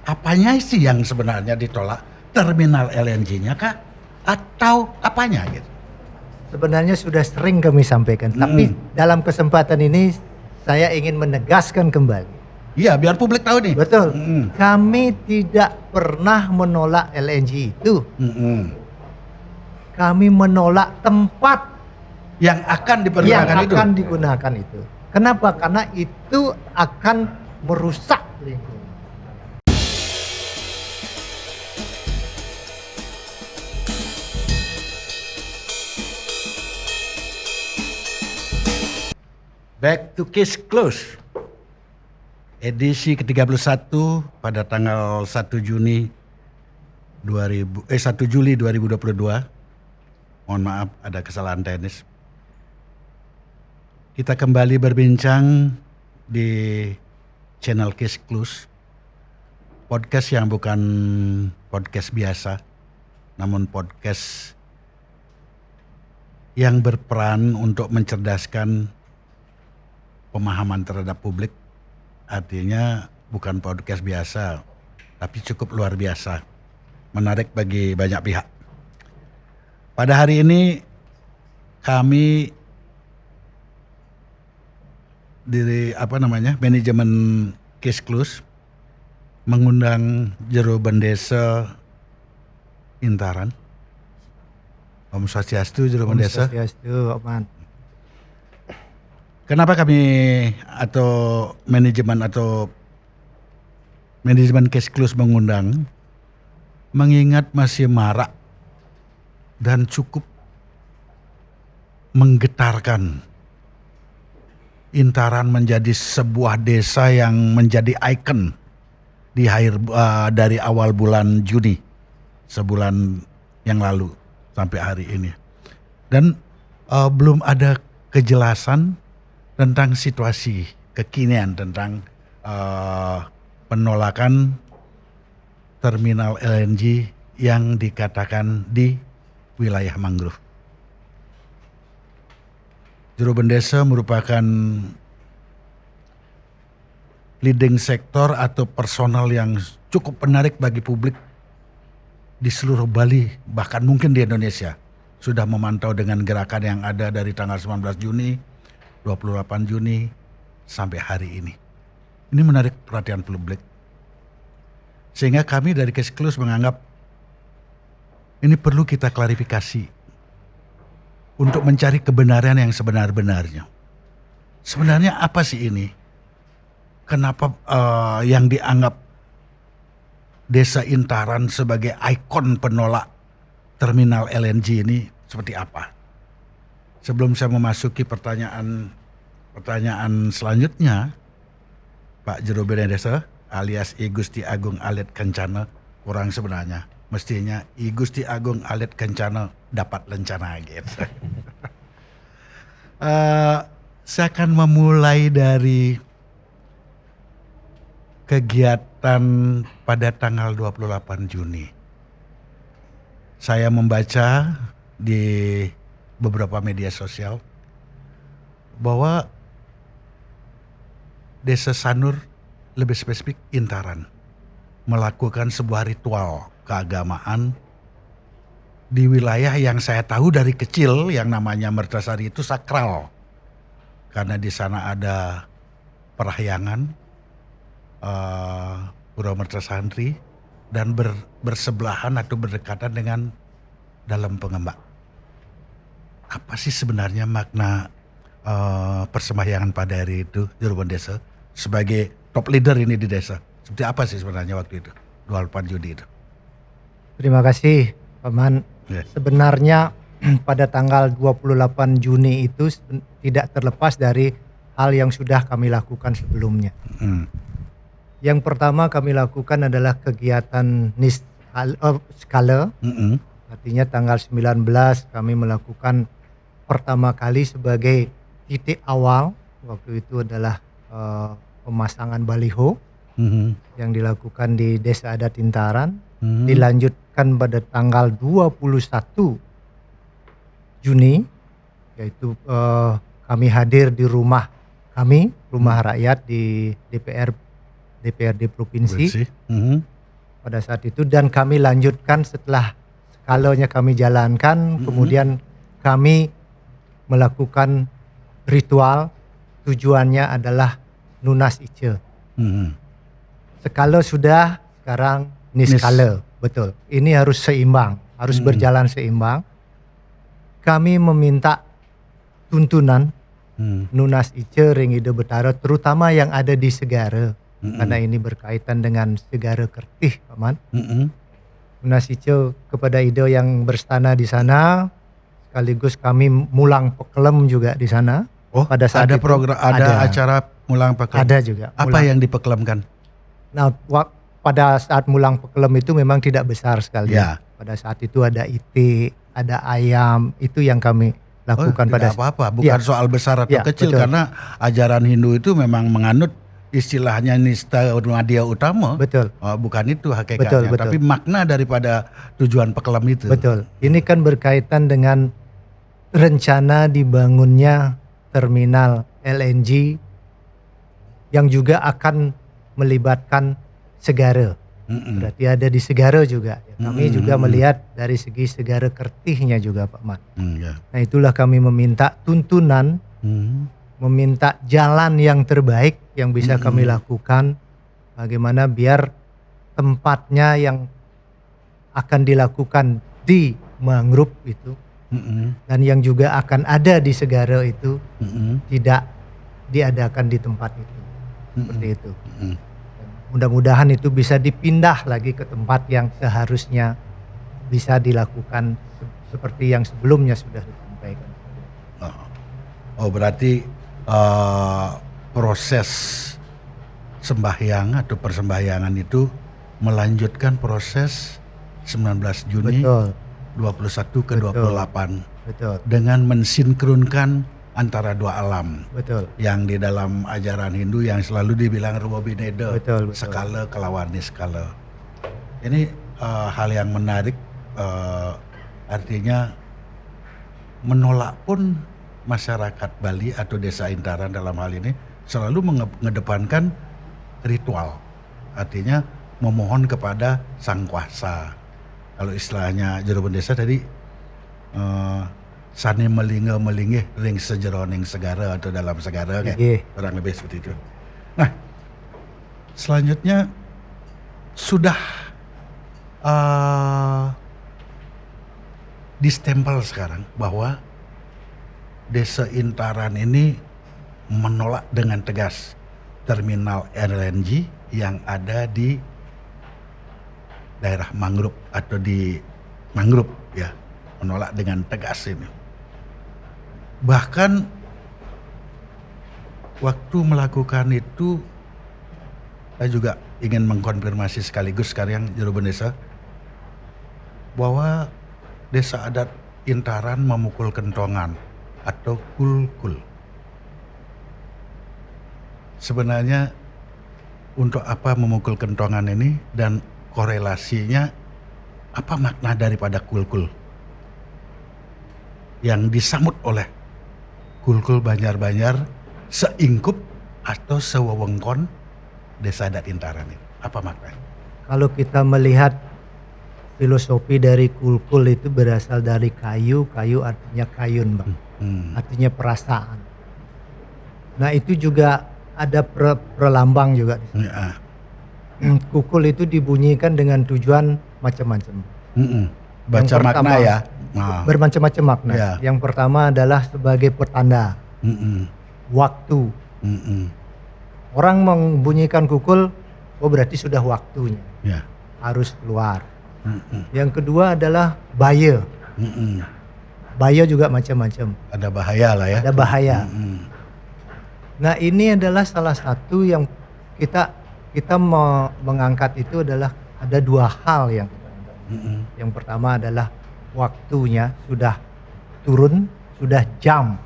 apanya sih yang sebenarnya ditolak? Terminal LNG-nya kah? Atau apanya gitu? Sebenarnya sudah sering kami sampaikan, tapi dalam kesempatan ini saya ingin menegaskan kembali. Iya, biar publik tahu nih. Betul, kami tidak pernah menolak LNG itu. Kami menolak tempat Yang akan yang dipergunakan itu. akan digunakan itu. Kenapa? Karena itu akan merusak lingkungan. Back to Case Close. Edisi ke-31 pada tanggal 1 Juni 1 Juli 2022. Mohon maaf ada kesalahan teknis. Kita kembali berbincang di channel Case Close. Podcast yang bukan podcast biasa, namun podcast yang berperan untuk mencerdaskan pemahaman terhadap publik. Artinya bukan podcast biasa, tapi cukup luar biasa, menarik bagi banyak pihak. Pada hari ini kami dari manajemen Case Close mengundang Jero Bendesa Intaran. Om Swastiastu, Jero Bendesa. Om Swastiastu, Oman. Kenapa kami atau manajemen Case Close mengundang? Mengingat masih marak dan cukup menggetarkan Intaran menjadi sebuah desa yang menjadi ikon dari awal bulan Juni, sebulan yang lalu sampai hari ini. Dan belum ada kejelasan tentang situasi kekinian tentang penolakan terminal LNG yang dikatakan di wilayah mangrove. Jero Bendesa merupakan leading sektor atau personal yang cukup menarik bagi publik di seluruh Bali, bahkan mungkin di Indonesia. Sudah memantau dengan gerakan yang ada dari tanggal 19 Juni, 28 Juni sampai hari ini. Ini menarik perhatian publik. Sehingga kami dari Case Close menganggap ini perlu kita klarifikasi untuk mencari kebenaran yang sebenar-benarnya. Sebenarnya apa sih ini? Kenapa yang dianggap Desa Intaran sebagai ikon penolak terminal LNG ini seperti apa? Sebelum saya memasuki pertanyaan selanjutnya, Pak Jero Bendesa alias I Gusti Agung Alit Kencana, kurang sebenarnya. Mestinya I Gusti Agung Alit Kencana dapat lencana gitu. Saya akan memulai dari kegiatan pada tanggal 28 Juni. Saya membaca di beberapa media sosial bahwa Desa Sanur, lebih spesifik Intaran, melakukan sebuah ritual keagamaan di wilayah yang saya tahu dari kecil yang namanya Mertasari itu sakral. Karena di sana ada perahyangan Pura Mertasari dan bersebelahan atau berdekatan dengan Dalam Pengembak. Apa sih sebenarnya makna persembahyangan pada hari itu Jero Bendesa sebagai top leader ini di desa? Seperti apa sih sebenarnya waktu itu 28 Juni itu? Terima kasih Paman. Yes. Sebenarnya pada tanggal 28 Juni itu tidak terlepas dari hal yang sudah kami lakukan sebelumnya. Yang pertama kami lakukan adalah kegiatan skala. Artinya tanggal 19 kami melakukan pertama kali sebagai titik awal. Waktu itu adalah pemasangan baliho yang dilakukan di Desa Adat Intaran. Dilanjutkan pada tanggal 21 Juni, yaitu kami hadir di rumah kami, rumah rakyat di DPRD Provinsi. pada saat itu, dan kami lanjutkan setelah skalanya kami jalankan, kemudian kami melakukan ritual, tujuannya adalah nunas ice. Skala sudah, sekarang niskala, betul. Ini harus seimbang, harus berjalan seimbang. Kami meminta tuntunan nunas ice ring ide betara, terutama yang ada di Segara, karena ini berkaitan dengan Segara Kertih, Paman. Nunas ice kepada ide yang berstana di sana, sekaligus kami mulang pekelem juga di sana. Oh, pada saat ada itu program, ada acara mulang pekelem. Ada juga. Apa yang dipekelemkan? Nah, pada saat mulang pekelem itu memang tidak besar sekali. Ya. Pada saat itu ada itik, ada ayam, itu yang kami lakukan pada tidak apa-apa, bukan soal besar atau kecil, betul. karena ajaran Hindu itu memang menganut istilahnya nista madya utama. Betul. Bukan itu hakikatnya, Betul. tapi makna daripada tujuan pekelem itu. Betul. Ini kan berkaitan dengan rencana dibangunnya terminal LNG yang juga akan melibatkan Segara. Berarti ada di Segara juga. Kami juga melihat dari segi Segara Kertihnya juga, Pak Man. Ya. Nah, itulah kami meminta tuntunan, meminta jalan yang terbaik yang bisa kami lakukan, bagaimana biar tempatnya yang akan dilakukan di mangrove itu dan yang juga akan ada di Segara itu tidak diadakan di tempat itu, seperti itu. Mudah-mudahan itu bisa dipindah lagi ke tempat yang seharusnya bisa dilakukan seperti yang sebelumnya sudah disampaikan. Oh, berarti proses sembahyang atau persembahyangan itu melanjutkan proses 19 Juni Betul. 21 ke 28 Betul. dengan mensinkronkan antara dua alam. Betul. Yang di dalam ajaran Hindu yang selalu dibilang Rupa Bineda, Betul. skala kelawan niskala. Ini hal yang menarik, artinya menolak pun masyarakat Bali atau desa Intaran dalam hal ini selalu mengedepankan ritual, artinya memohon kepada sang kuasa. Kalau istilahnya juru desa tadi, sani melingih ring sejeroning segara atau dalam segara, kurang lebih seperti itu. Nah, selanjutnya sudah distempel sekarang bahwa desa Intaran ini menolak dengan tegas terminal LNG yang ada di daerah mangrove atau di mangrove, ya, menolak dengan tegas ini. Bahkan waktu melakukan itu saya juga ingin mengkonfirmasi sekaligus sekarang juru desa bahwa desa adat Intaran memukul kentongan atau kulkul. Sebenarnya untuk apa memukul kentongan ini dan korelasinya apa makna daripada kulkul yang disambut oleh kulkul Banjar-Banjar seingkup atau sewewengkon desa adat Intaran ini? Apa maknanya? Kalau kita melihat filosofi dari kulkul itu berasal dari kayu, kayu artinya kayun, Bang. Artinya perasaan. Nah, itu juga ada perlambang juga di sana. Ya. Kukul itu dibunyikan dengan tujuan macam-macam. Baca makna ya. Bermacam-macam makna. Ya. Yang pertama adalah sebagai petanda waktu. Orang membunyikan kukul, oh berarti sudah waktunya, Ya. harus keluar. Yang kedua adalah bahaya. Bahaya juga macam-macam. Ada bahaya lah ya. Ada bahaya. Nah, ini adalah salah satu yang kita mengangkat itu adalah ada dua hal yang kita angkat. Yang pertama adalah waktunya sudah turun, sudah jam.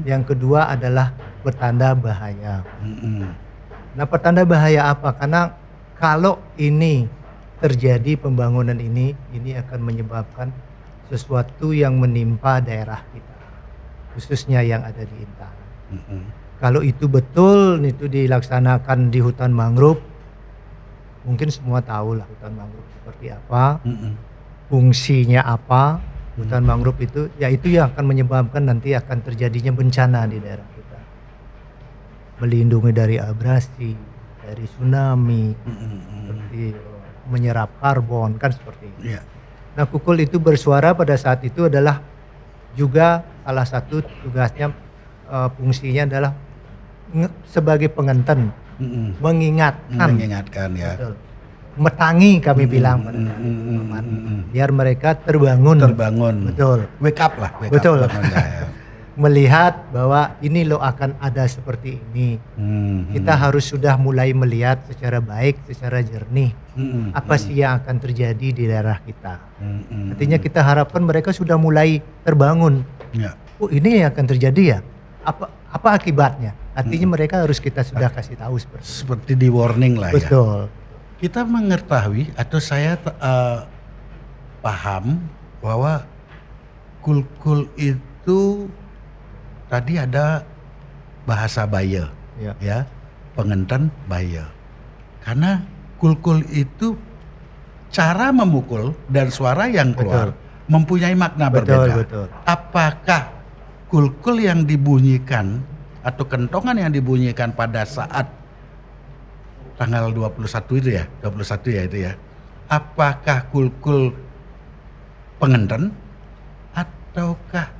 Yang kedua adalah petanda bahaya. Nah, petanda bahaya apa? Karena kalau ini terjadi pembangunan ini akan menyebabkan sesuatu yang menimpa daerah kita, khususnya yang ada di Intaran. Kalau itu betul itu dilaksanakan di hutan mangrove, mungkin semua tahu lah hutan mangrove seperti apa, Mm-mm. fungsinya apa. Hutan mangrove itu, ya itu yang akan menyebabkan nanti akan terjadinya bencana di daerah kita. Melindungi dari abrasi, dari tsunami, Mm-mm. seperti menyerap karbon kan seperti itu. Iya. Nah, Kukul itu bersuara pada saat itu adalah juga salah satu tugasnya, fungsinya adalah sebagai pengenten, Mm-mm. mengingatkan. Mengingatkan ya. Betul. Metangi kami bilang pada saat itu, Paman. Biar mereka terbangun. Terbangun. Betul. Wake up lah. Wake Betul. up bangun dah, ya. Melihat bahwa ini loh akan ada seperti ini. Kita harus sudah mulai melihat secara baik, secara jernih. Apa sih yang akan terjadi di daerah kita. Artinya kita harapkan mereka sudah mulai terbangun. Ya. Oh, ini yang akan terjadi ya? Apa akibatnya? Artinya mereka harus kita sudah kasih tahu seperti itu. Seperti di warning lah ya. Betul. Kita mengetahui atau saya paham bahwa Kulkul itu tadi ada bahasa Baya, Ya. ya, pengenten Baya. Karena Kulkul itu cara memukul dan suara yang keluar mempunyai makna berbeda. Betul. Apakah Kulkul yang dibunyikan atau kentongan yang dibunyikan pada saat tanggal 21 itu ya, 21 ya itu ya. Apakah Kulkul pengenten ataukah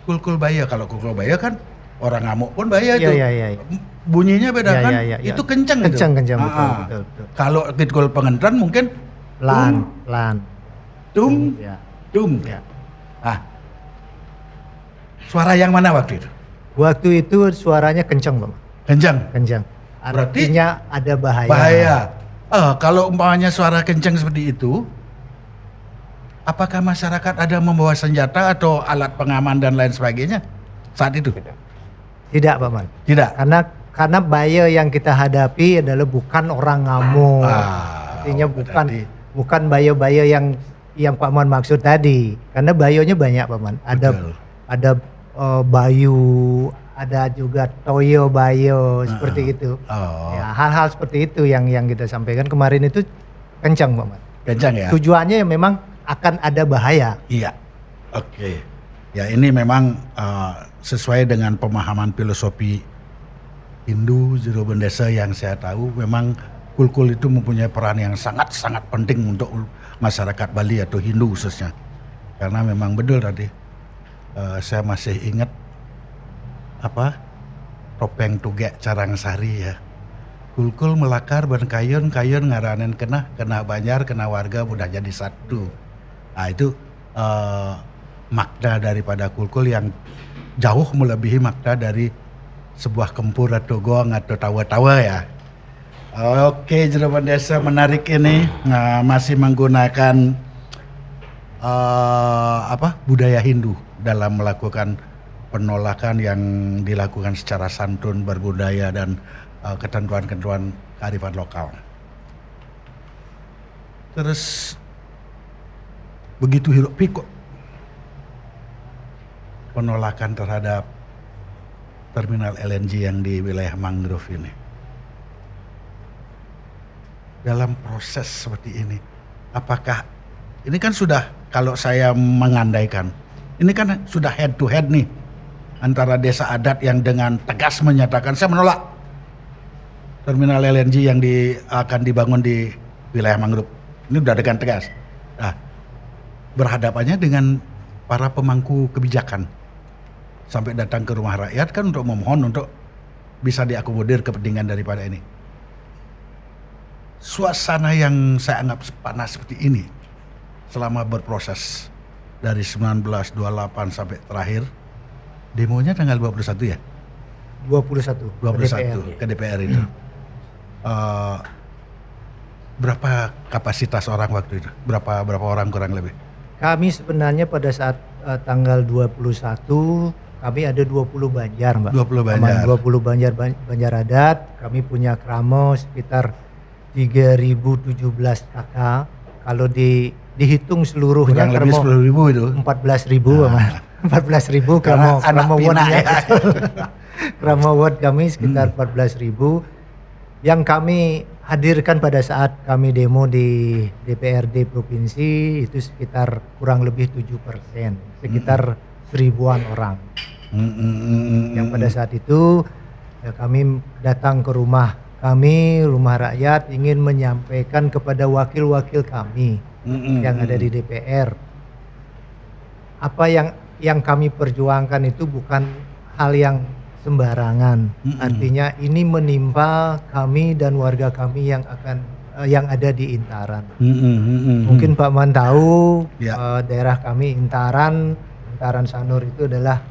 Kulkul Baya? Kalau Kulkul Baya kan orang ngamuk pun Baya itu. Iya. Bunyinya beda kan? Iya. Itu kencang itu. Kencang, Ah. betul. Kalau Kulkul pengenten mungkin Pelan. tung, Ya. tung. Ya. Ah. Suara yang mana waktu itu? Waktu itu suaranya kencang, Bang. Kencang. Berarti Artinya ada bahaya. Bahaya. Kalau umpamanya suara kencang seperti itu, apakah masyarakat ada membawa senjata atau alat pengaman dan lain sebagainya saat itu? Tidak, Pak Man. Tidak. Karena bahaya yang kita hadapi adalah bukan orang ngamuk. Artinya berarti- bukan bahaya-bahaya yang Pak Man maksud tadi. Karena bahayanya banyak, Pak Man. Betul. Ada bayu, ada juga toyo bayo seperti itu. Oh, Ya, hal-hal seperti itu yang kita sampaikan kemarin itu kencang, Pak Man. kencang ya? Tujuannya memang akan ada bahaya. Iya. Oke. Ya ini memang sesuai dengan pemahaman filosofi Hindu Zero Bendesa yang saya tahu, memang Kulkul itu mempunyai peran yang sangat-sangat penting untuk masyarakat Bali atau Hindu khususnya. Karena memang betul tadi, saya masih ingat topeng tugek carang sari ya. Kulkul melakar berkayun ngaranen kena banjar kena warga udah jadi satu. Nah itu makna daripada Kulkul yang jauh melebihi makna dari sebuah kempur atau gong atau tawa-tawa ya. Oke, Jerawan Desa menarik ini. Nah, masih menggunakan budaya Hindu dalam melakukan penolakan yang dilakukan secara santun, berbudaya dan ketentuan-ketentuan kearifan lokal. Terus begitu hiruk pikuk penolakan terhadap terminal LNG yang di wilayah mangrove ini. Dalam proses seperti ini, apakah ini kan sudah, kalau saya mengandaikan, ini kan sudah head to head nih antara desa adat yang dengan tegas menyatakan saya menolak terminal LNG yang akan dibangun di wilayah mangrove. Ini udah dengan tegas. Nah, berhadapannya dengan para pemangku kebijakan sampai datang ke rumah rakyat kan untuk memohon untuk bisa diakomodir kepentingan daripada ini. Suasana yang saya anggap panas seperti ini selama berproses dari 1928 sampai terakhir, demonya tanggal 21 ya? 21 ke DPR itu. Berapa kapasitas orang waktu itu? Berapa orang kurang lebih? Kami sebenarnya pada saat tanggal 21 kami ada 20 banjar, Mbak. 20 banjar. 20 banjar adat. Kami punya kramo sekitar 3017 kakak. Kalau dihitung seluruhnya Kurang lebih 10.000 itu. 14.000, Pak. 14.000 kramo pina ward ya. kramo ward kami sekitar 14.000. Yang kami hadirkan pada saat kami demo di DPRD provinsi itu sekitar kurang lebih 7%, sekitar 1000-an orang. Yang pada saat itu ya kami datang ke rumah kami, rumah rakyat, ingin menyampaikan kepada wakil-wakil kami yang ada di DPR. Apa yang kami perjuangkan itu bukan hal yang sembarangan. Artinya ini menimpa kami dan warga kami yang ada di Intaran. Mungkin Pak Man tahu daerah kami Intaran Sanur itu adalah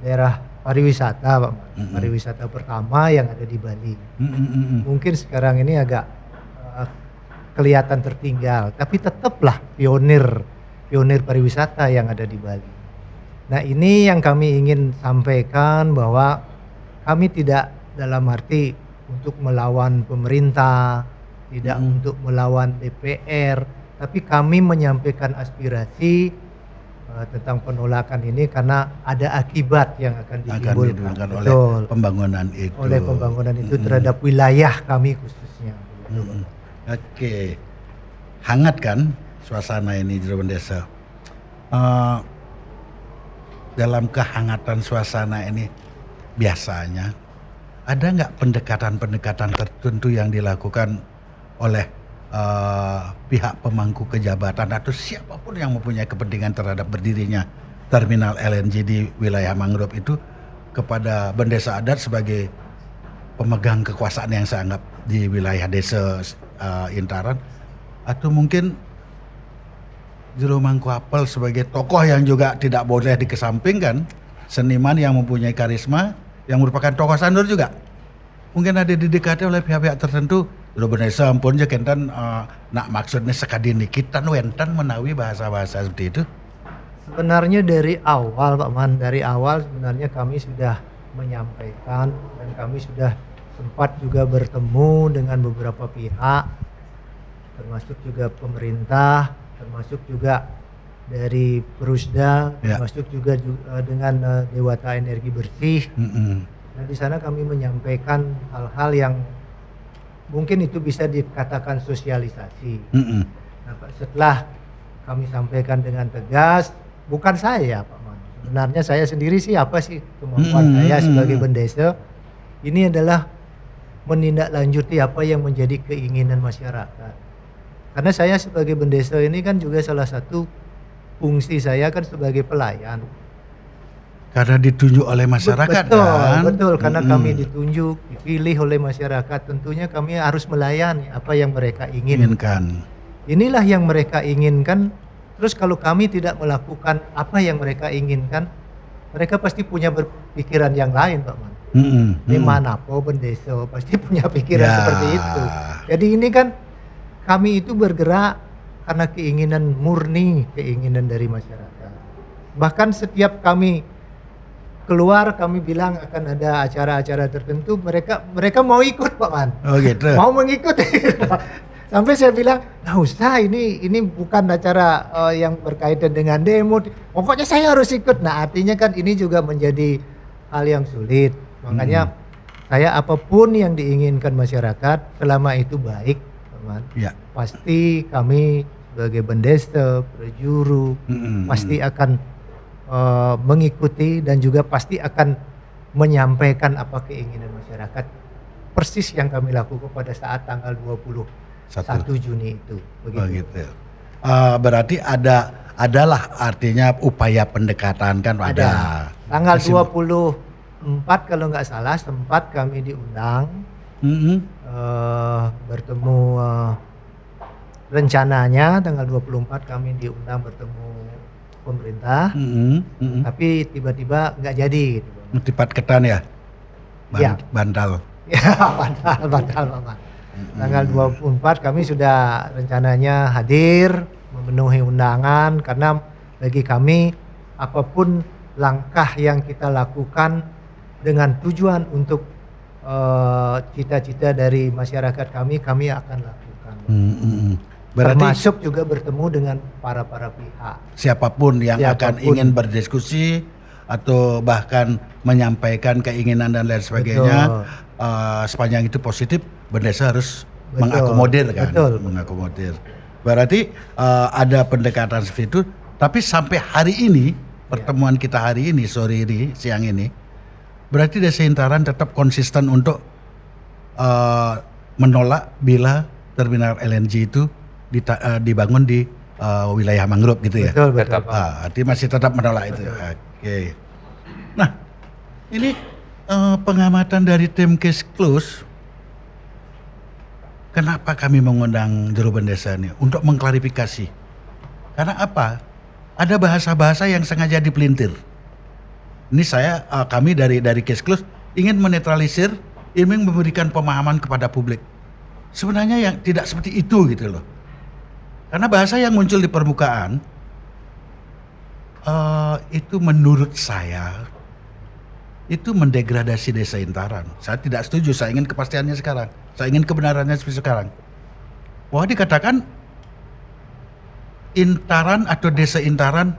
daerah pariwisata, Pak Man. Pariwisata pertama yang ada di Bali. Mungkin sekarang ini agak kelihatan tertinggal, tapi tetaplah pionir pariwisata yang ada di Bali. Nah, ini yang kami ingin sampaikan bahwa kami tidak dalam arti untuk melawan pemerintah, tidak untuk melawan DPR, tapi kami menyampaikan aspirasi tentang penolakan ini karena ada akibat yang akan ditimbulkan oleh pembangunan itu. Oleh pembangunan itu terhadap wilayah kami khususnya. Oke, hangat kan suasana ini di desa. Dalam kehangatan suasana ini biasanya ada nggak pendekatan-pendekatan tertentu yang dilakukan oleh pihak pemangku kejabatan atau siapapun yang mempunyai kepentingan terhadap berdirinya terminal LNG di wilayah mangrove itu kepada bendesa adat sebagai pemegang kekuasaan yang saya anggap di wilayah desa Intaran, atau mungkin Jero Mangku Apel sebagai tokoh yang juga tidak boleh dikesampingkan, seniman yang mempunyai karisma, yang merupakan tokoh sandur juga. Mungkin ada didekati oleh pihak-pihak tertentu. Jero Bendesa ampun je kentan nak maksudnya sekadin dikitan wentan menawi bahasa-bahasa seperti itu. Sebenarnya dari awal Pak Man, dari awal sebenarnya kami sudah menyampaikan dan kami sudah sempat juga bertemu dengan beberapa pihak, termasuk juga pemerintah, termasuk juga dari Perusda, termasuk juga dengan Dewata Energi Bersih. Nah, di sana kami menyampaikan hal-hal yang mungkin itu bisa dikatakan sosialisasi. Nah, setelah kami sampaikan dengan tegas, bukan saya Pak Man, sebenarnya saya sendiri sih apa sih kemampuan saya sebagai bendesa, ini adalah menindaklanjuti apa yang menjadi keinginan masyarakat. Karena saya sebagai bendesa ini kan juga salah satu fungsi saya kan sebagai pelayan. Karena ditunjuk oleh masyarakat Betul, karena kami ditunjuk, dipilih oleh masyarakat, tentunya kami harus melayani apa yang mereka inginkan. Inilah yang mereka inginkan, terus kalau kami tidak melakukan apa yang mereka inginkan, mereka pasti punya berpikiran yang lain Pak Man. Dimanapun bendesa pasti punya pikiran seperti itu. Jadi ini kan kami itu bergerak karena keinginan murni, keinginan dari masyarakat. Bahkan setiap kami keluar, kami bilang akan ada acara-acara tertentu, mereka mau ikut Pak Man. Oh gitu. Mau mengikuti. Sampai saya bilang, nah usah ini bukan acara yang berkaitan dengan demo. Pokoknya saya harus ikut. Nah artinya kan ini juga menjadi hal yang sulit. Makanya saya apapun yang diinginkan masyarakat, selama itu baik, teman. Pasti kami sebagai bendesa, prajuru, pasti akan mengikuti dan juga pasti akan menyampaikan apa keinginan masyarakat. Persis yang kami lakukan pada saat tanggal 21 Juni itu. Begitu. Berarti adalah artinya upaya pendekatan kan ada. Tanggal 24 kalau nggak salah sempat kami diundang bertemu, rencananya tanggal 24 kami diundang bertemu pemerintah, tapi tiba-tiba nggak jadi gitu. Tipat ketan ya? Bantal. Ya bantal Pak. Tanggal 24 kami sudah rencananya hadir memenuhi undangan, karena bagi kami apapun langkah yang kita lakukan dengan tujuan untuk cita-cita dari masyarakat kami akan lakukan. Berarti termasuk juga bertemu dengan para pihak. Siapapun yang akan ingin berdiskusi atau bahkan menyampaikan keinginan dan lain sebagainya, sepanjang itu positif, Bendesa harus Betul, mengakomodir kan, betul. mengakomodir. Berarti ada pendekatan seperti itu. Tapi sampai hari ini, pertemuan kita hari ini, sore ini, siang ini, berarti Desa Intaran tetap konsisten untuk menolak bila terminal LNG itu dibangun di wilayah mangrove gitu ya. Betul, betul. Tetap. Artinya masih tetap menolak itu. Oke. Nah, ini pengamatan dari tim Case Close. Kenapa kami mengundang Juru Bendesa ini? Untuk mengklarifikasi. Karena apa? Ada bahasa-bahasa yang sengaja dipelintir. Ini kami dari Case Close ingin menetralisir, ingin memberikan pemahaman kepada publik. Sebenarnya yang tidak seperti itu gitu loh. Karena bahasa yang muncul di permukaan itu menurut saya itu mendegradasi Desa Intaran. Saya tidak setuju, saya ingin kepastiannya sekarang. Saya ingin kebenarannya seperti sekarang. Bahwa dikatakan Intaran atau Desa Intaran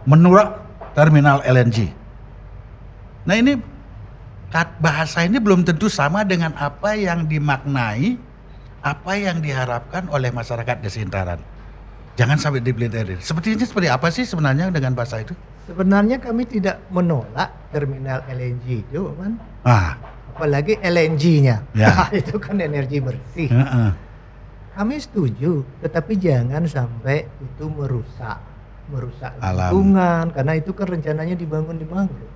menolak terminal LNG. Nah ini bahasa ini belum tentu sama dengan apa yang dimaknai, apa yang diharapkan oleh masyarakat Desa Intaran. Jangan sampai dipelintir. Seperti apa sih sebenarnya dengan bahasa itu? Sebenarnya kami tidak menolak terminal LNG itu, kan? Apalagi LNG-nya. Ya. Itu kan energi bersih. Heeh. Kami setuju, tetapi jangan sampai itu merusak Alam. lingkungan, karena itu kan rencananya dibangun di mangrove.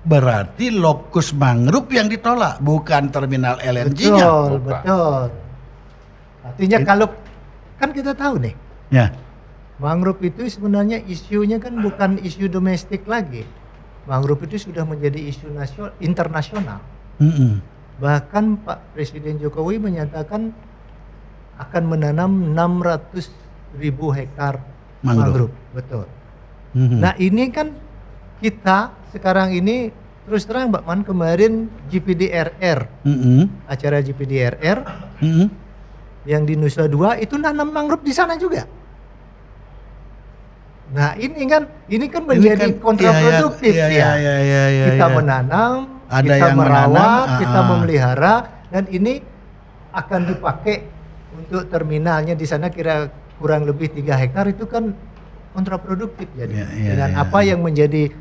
Berarti lokus mangrove yang ditolak, bukan terminal LNG-nya. Betul, Bukan. betul. Artinya kalau kan kita tahu nih, Ya. mangrove itu sebenarnya isunya kan bukan isu domestik lagi. Mangrove itu sudah menjadi isu internasional. Mm-mm. Bahkan Pak Presiden Jokowi menyatakan akan menanam 600.000 hektar Mangrove. mangrove. Betul. Mhm. Nah ini kan kita sekarang ini terus terang Mbak Man, kemarin GPDRR, Mm-mm. acara GPDRR Mm-mm. yang di Nusa Dua itu nanam mangrove di sana juga. Nah ini kan menjadi kan, kontraproduktif iya, ya. iya, Kita iya. menanam, Ada kita yang merawat, menanam, kita memelihara, dan ini akan dipakai untuk terminalnya di sana kira kurang lebih 3 hektar, itu kan kontraproduktif jadi Iya, iya, dengan iya. apa yang menjadi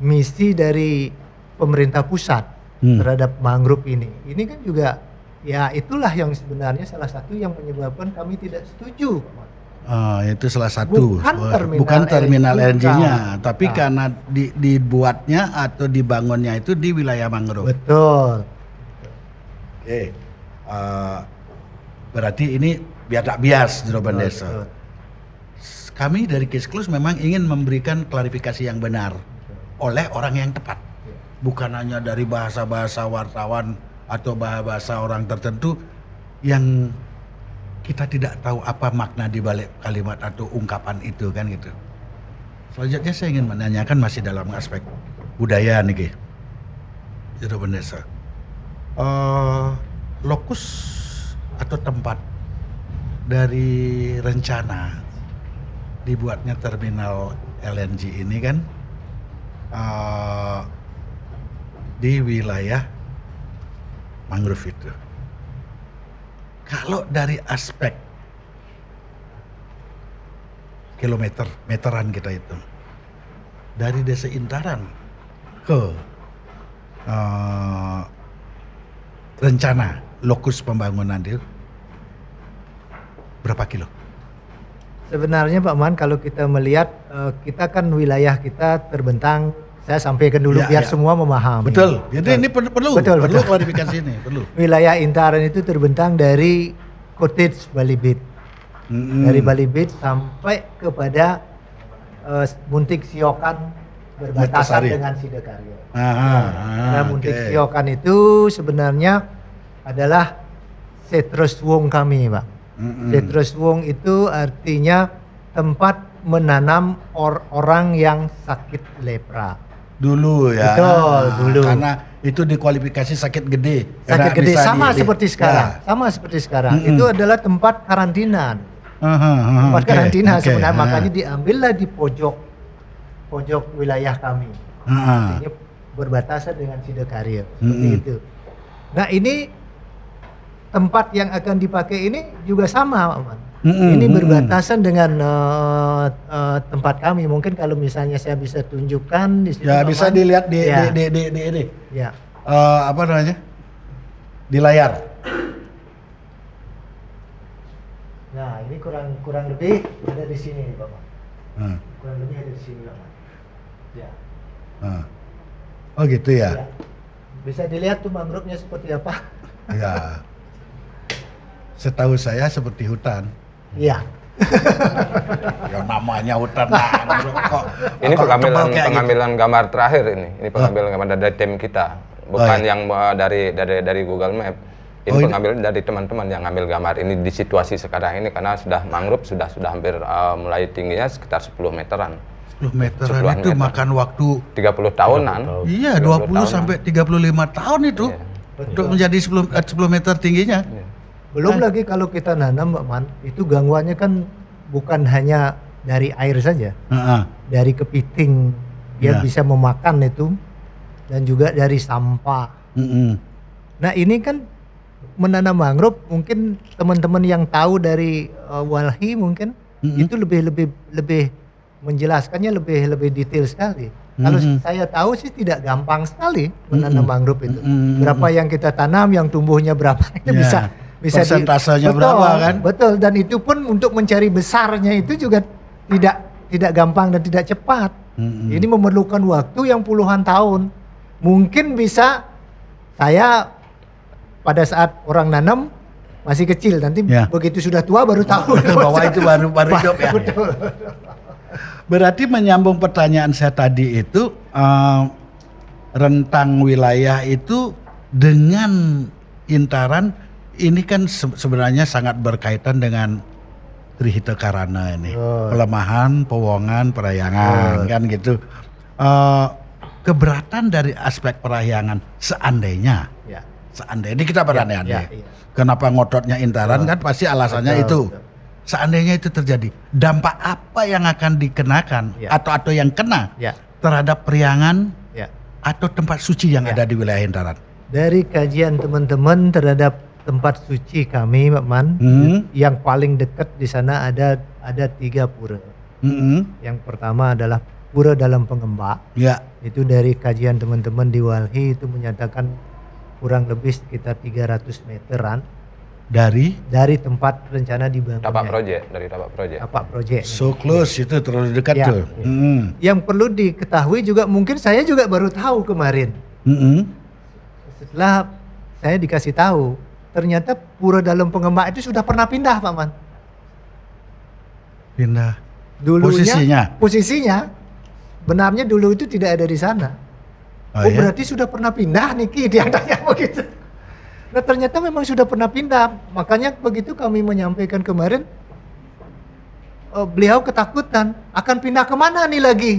misi dari pemerintah pusat terhadap mangrove ini. Ini kan juga ya itulah yang sebenarnya salah satu yang menyebabkan kami tidak setuju. Itu salah satu. Bukan terminal LNG, LNG-nya, bukan. tapi karena dibuatnya atau dibangunnya itu di wilayah mangrove. Betul. Oke. Berarti ini biadak bias Juru Bendesa. Betul. Kami dari Case Close memang ingin memberikan klarifikasi yang benar oleh orang yang tepat. Bukan hanya dari bahasa-bahasa wartawan atau bahasa orang tertentu yang kita tidak tahu apa makna di balik kalimat atau ungkapan itu kan gitu. Selanjutnya saya ingin menanyakan masih dalam aspek budaya nih, Juru Bendesa. Lokus atau tempat dari rencana dibuatnya terminal LNG ini kan di wilayah mangrove itu. Kalau dari aspek meteran kita itu, dari Desa Intaran ke rencana lokus pembangunan itu berapa kilo? Sebenarnya Pak Man, kalau kita melihat kita kan wilayah kita terbentang, saya sampaikan dulu Ya, biar ya. semua memahami. Betul. Jadi ini perlu Betul. klarifikasi ini, perlu. Wilayah Intaran itu terbentang dari Cottage Bali Beach, dari Bali Beach sampai kepada Muntik Siokan berbatasan Mutasari. dengan Sidakarya. Nah, Muntik Siokan itu sebenarnya adalah Setres Wong kami, Pak. Setres Wong itu artinya tempat menanam orang yang sakit lepra. Dulu ya. Betul, dulu. Karena itu dikualifikasi sakit gede. Sakit Karena gede bisa sama seperti sekarang. Ya. Sama seperti sekarang. Itu adalah tempat karantina. Tempat Oke, karantina oke. sebenarnya, makanya diambillah di pojok wilayah kami. Artinya berbatasan dengan Sidakarya. Seperti itu. Nah, ini tempat yang akan dipakai ini juga sama, Pak Man. Ini berbatasan dengan tempat kami. Mungkin kalau misalnya saya bisa tunjukkan di sini. Ya, bisa dilihat di Ya. di ini. Ya. Apa namanya? Di layar. Nah, ini kurang lebih ada di sini nih, Bapak. Hmm. Kurang lebih ada di sini, Bapak. Ya. Oh gitu ya. Ya. Bisa dilihat tuh mangrove-nya seperti apa? Ya. Setahu saya seperti hutan. Iya. Ya namanya hutan mangrove kok. Ini tebal kayak pengambilan gambar terakhir ini. Ini pengambilan gambar dari tim kita, bukan iya. yang dari Google Map. Ini pengambilan dari teman-teman yang ngambil gambar ini di situasi sekarang ini karena sudah mangrove sudah hampir mulai tingginya sekitar 10 meteran. 10 meteran 10 itu meter. makan waktu 30 tahunan. Iya, 20 sampai 35 tahun itu. Iya. Untuk menjadi 10 meter tingginya. Iya. Belum lagi kalau kita nanam, Pak Man, itu gangguannya kan bukan hanya dari air saja. Heeh. Dari kepiting dia Ya. bisa memakan itu, dan juga dari sampah. Nah, ini kan menanam mangrove, mungkin teman-teman yang tahu dari Walhi mungkin itu lebih menjelaskannya lebih detail sekali. Kalau saya tahu sih tidak gampang sekali menanam mangrove itu. Berapa yang kita tanam, yang tumbuhnya berapa itu Ya. bisa Persentasenya betul, berapa kan? Betul, dan itu pun untuk mencari besarnya itu juga tidak gampang dan tidak cepat. Ini memerlukan waktu yang puluhan tahun. Mungkin bisa saya pada saat orang nanam masih kecil, nanti Ya. begitu sudah tua baru tahu Bahwa itu baru hidup ya. Betul. Berarti menyambung pertanyaan saya tadi itu rentang wilayah itu dengan Intaran ini kan sebenarnya sangat berkaitan dengan Trihita Karana ini. Pelemahan, Pewongan, Perahyangan kan gitu. Keberatan dari aspek perahyangan seandainya ini kita berandai-andai. Ya. Kenapa ngototnya Intaran kan pasti alasannya itu. Seandainya itu terjadi, dampak apa yang akan dikenakan atau yang kena terhadap Periangan atau tempat suci yang ada di wilayah Intaran? Dari kajian teman-teman terhadap tempat suci kami, Pak Man, yang paling dekat di sana ada 3 pura. Yang pertama adalah pura dalam Pengembak. Ya. Itu dari kajian teman-teman di Walhi itu menyatakan kurang lebih sekitar 300 meteran dari tempat rencana dibangunnya. Dari Tapak Project. Tapak Project. So close itu terlalu dekat Ya. tuh. Yang perlu diketahui juga, mungkin saya juga baru tahu kemarin. Setelah saya dikasih tahu, ternyata pura dalam Pengembak itu sudah pernah pindah, Pak Man. Pindah. Dulunya, posisinya benarnya dulu itu tidak ada di sana. Oh, ya? Berarti sudah pernah pindah nih Ki, dia tanya begitu. Nah, ternyata memang sudah pernah pindah. Makanya begitu kami menyampaikan kemarin, beliau ketakutan akan pindah kemana nih lagi?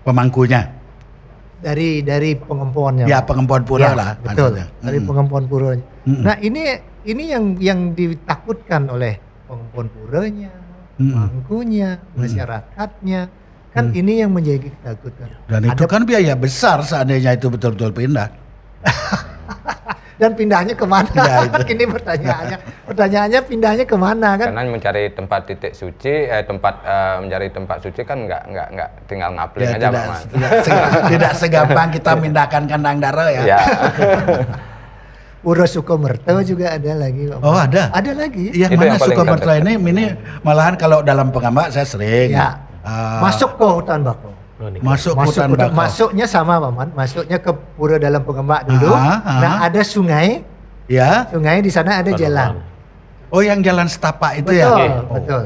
Pemangkunya. Dari pengemponnya. Ya, pengempuan pura Ya, lah. betul. maksudnya. Dari pengempuan puranya. Nah, ini yang ditakutkan oleh pengempuan puranya, pemangkunya, masyarakatnya. Kan ini yang menjadi ketakutan. Dan itu kan biaya besar seandainya itu betul-betul pindah. Dan pindahnya kemana? Ya, itu. Ini pertanyaannya pindahnya kemana kan? Karena mencari tempat titik suci, mencari tempat suci kan nggak tinggal ngapling Ya, aja, Pak Man. tidak segampang kita pindahkan kandang darah ya. Ya. Pura Sukomerto juga ada lagi. Pak. Oh, ada? Ada lagi. Yang Itu mana yang paling Sukomerto ini malahan kalau dalam Pengembak saya sering. Ya. Masuk ke hutan bakau. Masuk ke hutan bakau. Masuknya sama, Pak Man. Masuknya ke pura dalam Pengembak dulu. Nah, ada sungai. Ya. Sungai di sana ada jalan. Oh, yang jalan setapak itu Betul, ya? betul.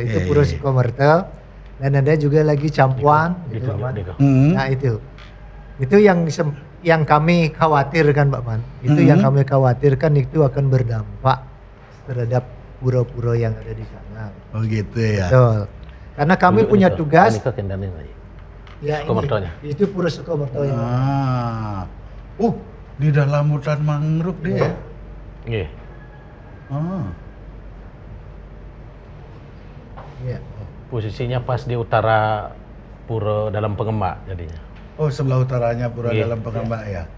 Itu Pura Sukomerto. Dan ada juga lagi Campuan gitu, Pak Man. Nah, itu yang kami khawatirkan, Pak Man. Itu yang kami khawatirkan itu akan berdampak terhadap pura-pura yang ada di sana. Oh gitu ya. Betul. Karena kami punya tugas. Ya, Sukomertonya. itu Pura Sukomerto. Di dalam hutan mangrove dia. Iya. Ya. Posisinya pas di utara pura dalam Pengembak jadinya. Oh, sebelah utaranya pura Iya. dalam Pengembak ya.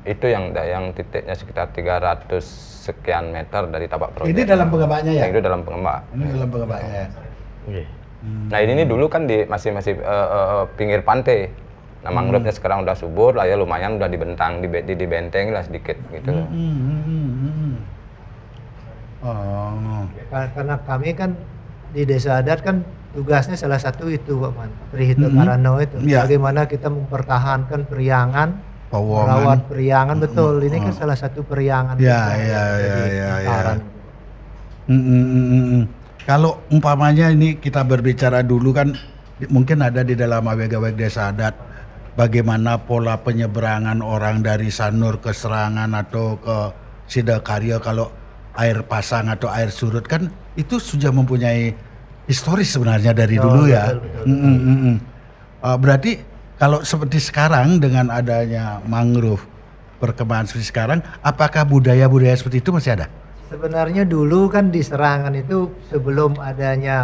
Itu yang titiknya sekitar 300 sekian meter dari tapak proyek. Ini dalam pengembaknya ya? Itu dalam pengembak. Ini dalam pengembaknya ya? Nggih. Nah ini dulu kan masih pinggir pantai. Nah mangrove-nya sekarang udah subur lah ya, lumayan udah dibentang, dibenteng lah sedikit gitu. Oh. Karena kami kan di desa adat kan tugasnya salah satu itu Pak Man, Trihito Karano itu. Ya. Bagaimana kita mempertahankan periangan, Powongan. merawat periangan, betul. Ini kan salah satu periangan. Ya, kita, ya, jadi ya, ya, ya. Karang. Kalau umpamanya ini kita berbicara dulu kan mungkin ada di dalam aweg-aweg desa adat bagaimana pola penyeberangan orang dari Sanur ke Serangan atau ke Sidakarya kalau air pasang atau air surut kan itu sudah mempunyai historis sebenarnya dari dulu ya. Betul. Berarti kalau seperti sekarang dengan adanya mangrove perkembangan seperti sekarang, apakah budaya-budaya seperti itu masih ada? Sebenarnya dulu kan di Serangan itu sebelum adanya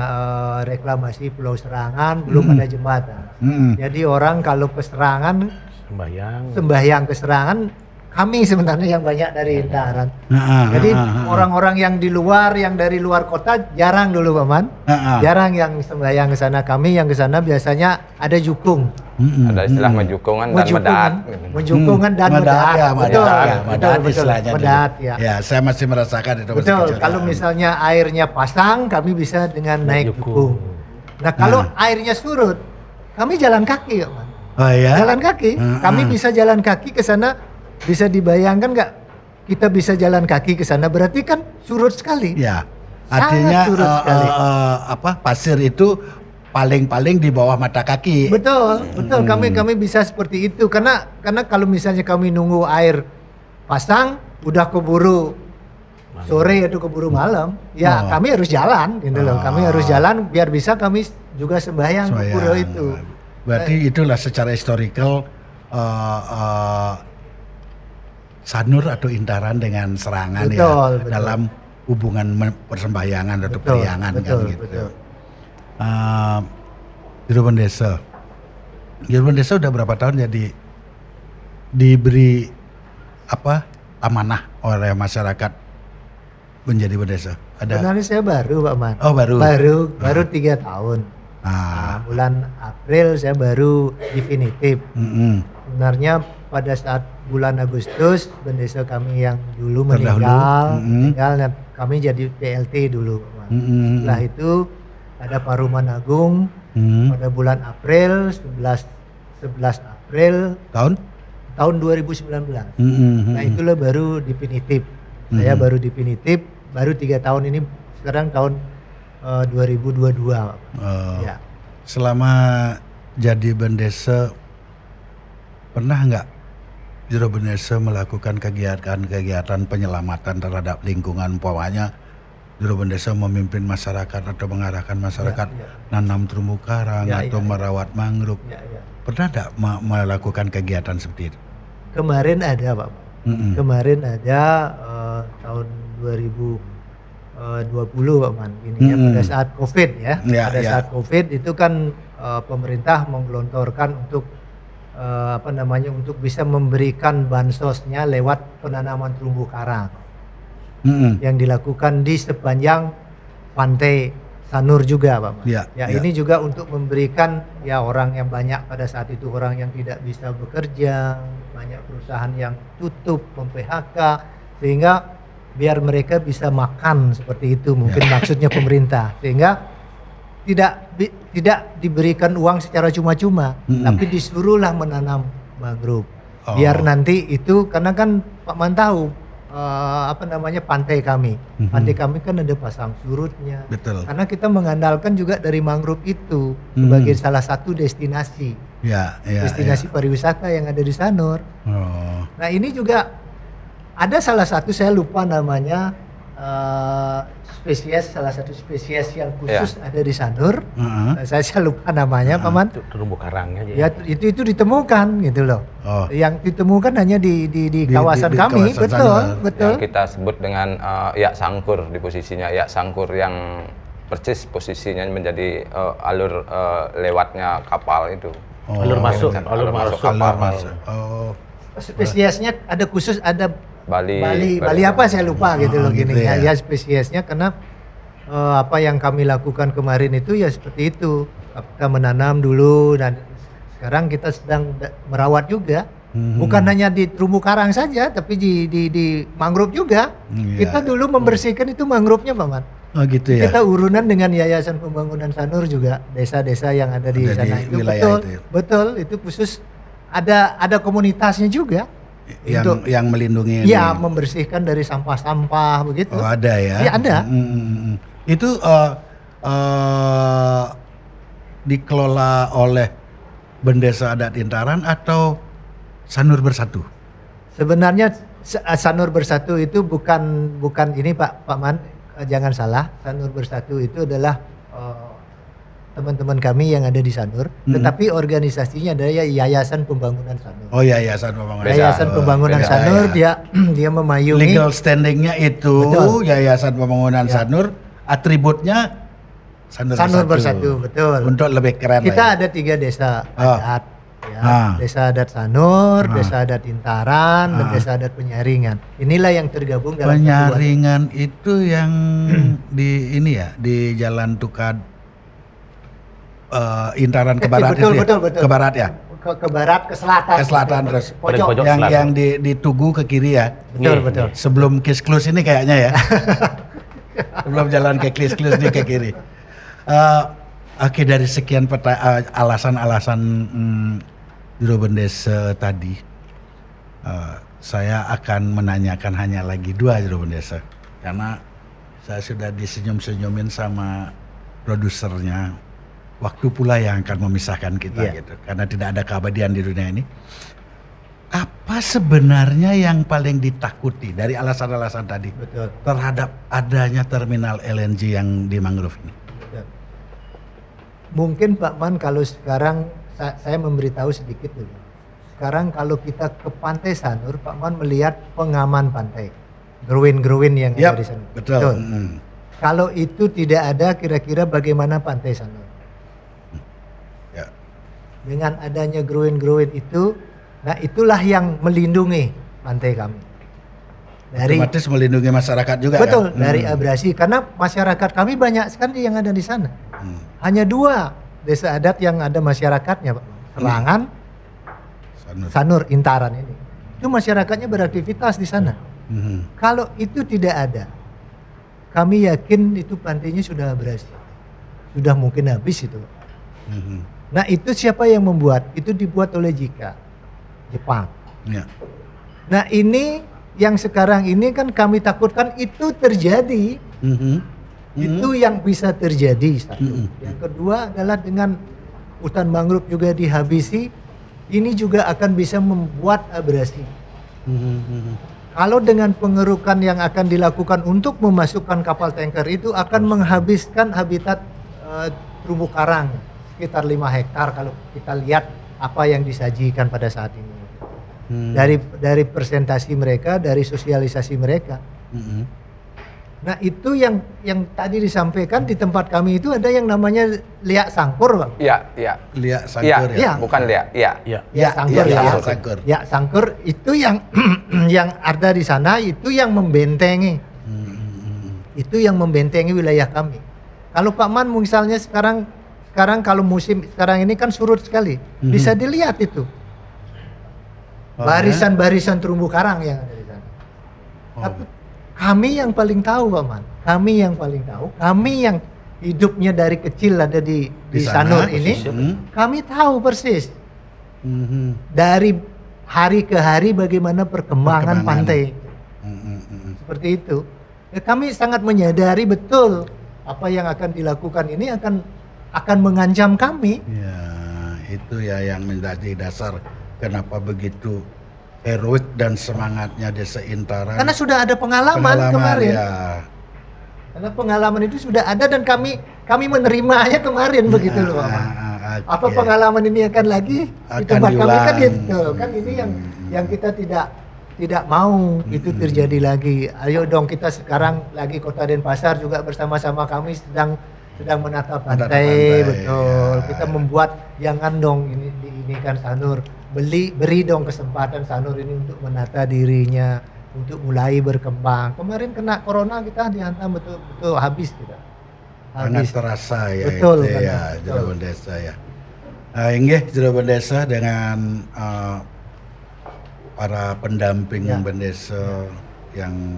reklamasi Pulau Serangan belum ada jembatan. Jadi orang kalau ke Serangan sembahyang ke Serangan, kami sebenarnya yang banyak dari Intaran. Jadi orang-orang yang di luar, yang dari luar kota jarang dulu Pak Man. Jarang yang sembahyang ke sana. Kami yang ke sana biasanya ada jukung. Ada istilah mejukungan dan medaat. Mejukungan dan medaat. Ya, Betul, medaat betul, istilahnya. medaat, dulu. ya. Ya, saya masih merasakan itu. masih Betul, kecil. kalau misalnya airnya pasang, kami bisa dengan naik jukung. Nah, kalau airnya surut, kami jalan kaki, Pak Man. Oh ya. Jalan kaki, kami bisa jalan kaki ke sana. Bisa dibayangkan nggak? Kita bisa jalan kaki ke sana, berarti kan surut sekali. Ya. Sangat Artinya surut sekali. pasir itu paling-paling di bawah mata kaki. Betul, betul. Kami bisa seperti itu karena kalau misalnya kami nunggu air pasang, udah keburu sore atau keburu malam, ya kami harus jalan, gitu loh. Kami harus jalan biar bisa kami juga sembahyang ke pura itu. Berarti itulah secara historical Sanur atau Intaran dengan Serangan Betul. dalam hubungan persembahyangan atau periangan kan gitu. Betul. Juru Desa. Juru Desa udah berapa tahun jadi diberi amanah oleh masyarakat menjadi bendesa? Sebenarnya saya baru Pak Man. Oh baru. Baru 3 tahun. Nah, bulan April saya baru definitif. Sebenarnya pada saat bulan Agustus bendesa kami yang dulu meninggal, nah, kami jadi PLT dulu. Setelah itu ada Paruman Agung pada bulan April 11 April tahun 2019. Nah itulah baru definitif. Saya baru definitif, baru 3 tahun ini, sekarang tahun 2022. Ya. Selama jadi bendesa pernah nggak Juru Bendesa melakukan kegiatan penyelamatan terhadap lingkungan, umpamanya Juru Bendesa memimpin masyarakat atau mengarahkan masyarakat nanam terumbu karang atau merawat mangrove? Pernah nggak melakukan kegiatan seperti itu? Kemarin ada Pak. Kemarin ada tahun 2020 Pak Man. Ini ya, pada saat COVID ya. Pada saat COVID itu kan pemerintah menggelontorkan untuk untuk bisa memberikan bansosnya lewat penanaman terumbu karang yang dilakukan di sepanjang pantai Sanur juga Pak. Ini juga untuk memberikan orang yang banyak pada saat itu, orang yang tidak bisa bekerja, banyak perusahaan yang tutup, mem-PHK, sehingga biar mereka bisa makan seperti itu mungkin maksudnya pemerintah, sehingga tidak diberikan uang secara cuma-cuma, tapi disuruhlah menanam mangrove. Biar nanti itu, karena kan Pak Man tahu pantai kami. Pantai kami kan ada pasang surutnya. Betul. Karena kita mengandalkan juga dari mangrove itu sebagai salah satu destinasi. Destinasi pariwisata yang ada di Sanur. Nah, ini juga ada salah satu, saya lupa namanya, salah satu spesies yang khusus ada di Sanur. Saya lupa namanya, Pak Man. Terumbu karangnya aja. Ya, itu ditemukan gitu loh. Yang ditemukan hanya di kawasan kami, kawasan betul. Yang kita sebut dengan yak sangkur, di posisinya yak sangkur yang persis posisinya menjadi alur lewatnya kapal itu. Alur masuk kapal. spesiesnya ada khusus, ada Bali Bali apa saya lupa gitu loh gitu gini ya. ya spesiesnya karena apa yang kami lakukan kemarin itu ya seperti itu. Kita menanam dulu dan sekarang kita sedang merawat juga. Bukan hanya di terumbu karang saja tapi di mangrove juga. Iya. Kita dulu membersihkan itu mangrove-nya Pak Man. Oh gitu ya. Kita urunan dengan Yayasan Pembangunan Sanur juga desa-desa yang ada di Ada di sana itu wilayah betul, itu ya. betul itu khusus ada komunitasnya juga untuk yang melindungi ya ini. membersihkan dari sampah-sampah begitu. Oh ada ya? Iya, ada. Itu dikelola oleh Bendesa Adat Intaran atau Sanur Bersatu? Sebenarnya Sanur Bersatu itu bukan ini Pak Man, jangan salah. Sanur Bersatu itu adalah teman-teman kami yang ada di Sanur, tetapi organisasinya adalah Yayasan Pembangunan Sanur. Oh Yayasan Pembangunan. Yayasan Pembangunan beda, Sanur ya. dia memayungi Legal standingnya itu Betul. Yayasan Pembangunan Ya. Sanur, atributnya Sanur, Sanur Bersatu, betul. Untuk lebih keren Kita lah ya. ada 3 desa Oh. adat, ya. Ah. Desa adat Sanur, Ah. desa adat Intaran, dan Ah. desa adat Penyaringan. Inilah yang tergabung dalam Penyaringan itu yang di ini ya di Jalan Tukad Intaran ke barat betul, itu ya? betul, betul. Ke barat ya? ke barat, ke selatan. Ke selatan terus. Pojok. Pojok yang selatan. yang di Tugu ke kiri ya. Betul, Iya, betul. Sebelum Kiss Close ini kayaknya ya. Sebelum jalan ke Kiss Close ini ke kiri. Oke, dari sekian alasan-alasan Juru Bendesa tadi, saya akan menanyakan hanya lagi 2 Juru Bendesa, karena saya sudah disenyum-senyumin sama produsernya. Waktu pula yang akan memisahkan kita Iya. gitu, karena tidak ada keabadian di dunia ini. Apa sebenarnya yang paling ditakuti dari alasan-alasan tadi Betul. terhadap adanya terminal LNG yang di mangrove ini? Betul. Mungkin Pak Man kalau sekarang saya memberitahu sedikit dulu. Sekarang kalau kita ke Pantai Sanur, Pak Man melihat pengaman pantai. Gerwin-gerwin yang ada di sana. betul. Kalau itu tidak ada, kira-kira bagaimana Pantai Sanur? Ya. Dengan adanya gerwin-gerwin itu, nah itulah yang melindungi pantai kami. Otomatis melindungi masyarakat juga Betul, kan? dari abrasi. Karena masyarakat kami banyak sekali yang ada di sana. Hanya 2 desa adat yang ada masyarakatnya, Pak. Serangan, Sanur, Intaran ini. Itu masyarakatnya beraktivitas di sana. Kalau itu tidak ada, kami yakin itu pantainya sudah abrasi. Sudah mungkin habis itu. Nah itu siapa yang membuat? Itu dibuat oleh Jepang. Ya. Nah ini yang sekarang ini kan kami takutkan itu terjadi. Itu yang bisa terjadi satu. Yang kedua adalah dengan hutan mangrove juga dihabisi, ini juga akan bisa membuat abrasi. Kalau dengan pengerukan yang akan dilakukan untuk memasukkan kapal tanker itu akan menghabiskan habitat terumbu karang sekitar 5 hektar kalau kita lihat apa yang disajikan pada saat ini. Dari presentasi mereka, dari sosialisasi mereka. Nah itu yang tadi disampaikan di tempat kami itu ada yang namanya liak sangkur, Bang. Iya, iya. Liak Iya, Sangkur ya. bukan Lia, iya. Iya. Ya sangkur Iya, ya. iya, sangkur. Ya sangkur itu yang yang ada di sana itu yang membentengi. Itu yang membentengi wilayah kami. Kalau Pak Man misalnya sekarang kalau musim sekarang ini kan surut sekali. Bisa dilihat itu. Barisan-barisan terumbu karang yang ada di sana. Tapi kami yang paling tahu, Pak Man. Kami yang paling tahu. Kami yang hidupnya dari kecil ada di sana, Sanur ini. Kami tahu persis. Mhm. Dari hari ke hari bagaimana perkembangan pantai. Seperti itu. Ya, kami sangat menyadari betul apa yang akan dilakukan ini akan mengancam kami. Ya, itu ya yang menjadi dasar kenapa begitu heroik dan semangatnya Desa Intaran. Karena sudah ada pengalaman kemarin. Ya. Karena pengalaman itu sudah ada dan kami menerimanya kemarin begitu loh, Pak. Apa oke. pengalaman ini akan lagi di Akan tempat kami kan diulang. gitu. Kan ini yang kita tidak mau itu terjadi lagi. Ayo dong kita sekarang lagi Kota Denpasar juga bersama-sama kami sedang menata pantai, pantai, betul. ya. Kita membuat jangan dong ini kan Sanur beri dong kesempatan Sanur ini untuk menata dirinya, untuk mulai berkembang. Kemarin kena corona kita dihantam betul-betul habis kita. Sangat terasa ya Betul, itu ya betul. Jero Bendesa ya. Inggih Jero Bendesa dengan para pendamping Ya. Bendesa yang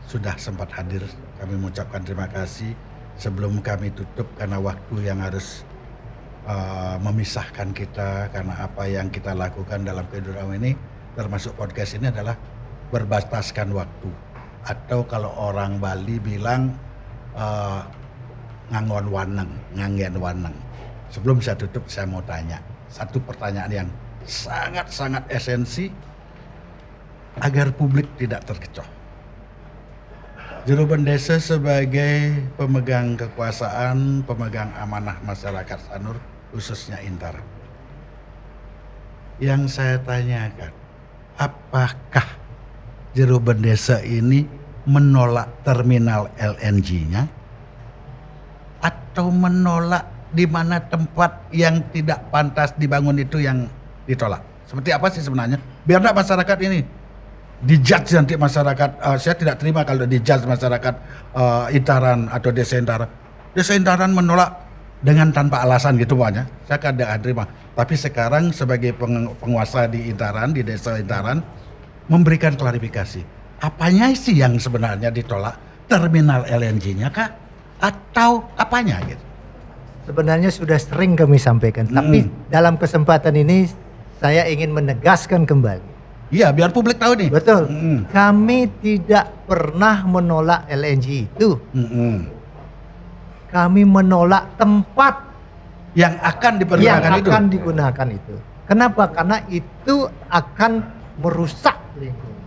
sudah sempat hadir, kami mengucapkan terima kasih. Sebelum kami tutup karena waktu yang harus memisahkan kita, karena apa yang kita lakukan dalam kehidupan ini, termasuk podcast ini adalah berbataskan waktu, atau kalau orang Bali bilang ngangon waneng, ngangen waneng. Sebelum saya tutup, saya mau tanya satu pertanyaan yang sangat-sangat esensi agar publik tidak terkecoh. Jero Bendesa sebagai pemegang kekuasaan, pemegang amanah masyarakat Sanur, khususnya Intara. Yang saya tanyakan, apakah Jero Bendesa ini menolak terminal LNG-nya atau menolak di mana tempat yang tidak pantas dibangun itu yang ditolak? Seperti apa sih sebenarnya? Biar enggak masyarakat ini dijudge nanti masyarakat. Saya tidak terima kalau dijudge masyarakat Intaran atau Desa Intaran. Desa Intaran menolak dengan tanpa alasan gitu pokoknya. Saya tidak terima. Tapi sekarang sebagai penguasa di Intaran, di Desa Intaran, memberikan klarifikasi. Apanya sih yang sebenarnya ditolak? Terminal LNG-nya kah? Atau apanya gitu? Sebenarnya sudah sering kami sampaikan, tapi dalam kesempatan ini saya ingin menegaskan kembali. Iya, biar publik tahu nih. Betul. Kami tidak pernah menolak LNG itu. Kami menolak tempat Yang akan yang dipergunakan itu. akan digunakan itu. Kenapa? Karena itu akan merusak lingkungan.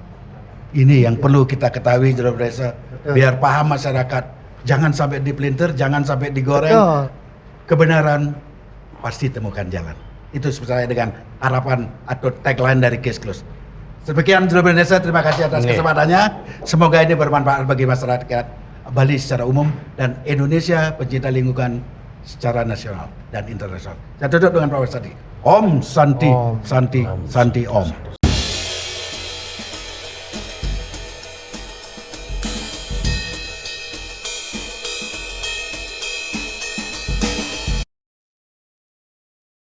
Ini yang perlu kita ketahui Jero Bendesa, Betul. biar paham masyarakat. Jangan sampai dipelintir, jangan sampai digoreng. Betul. Kebenaran pasti temukan jalan. Itu sesuai dengan harapan atau tagline dari Case Close. Sekian Jero Bendesa, terima kasih atas kesempatannya. Semoga ini bermanfaat bagi masyarakat Bali secara umum dan Indonesia pencinta lingkungan secara nasional dan internasional. Saya tutup dengan Pak Santi. Om Santi, Om. Santi, Santi Om.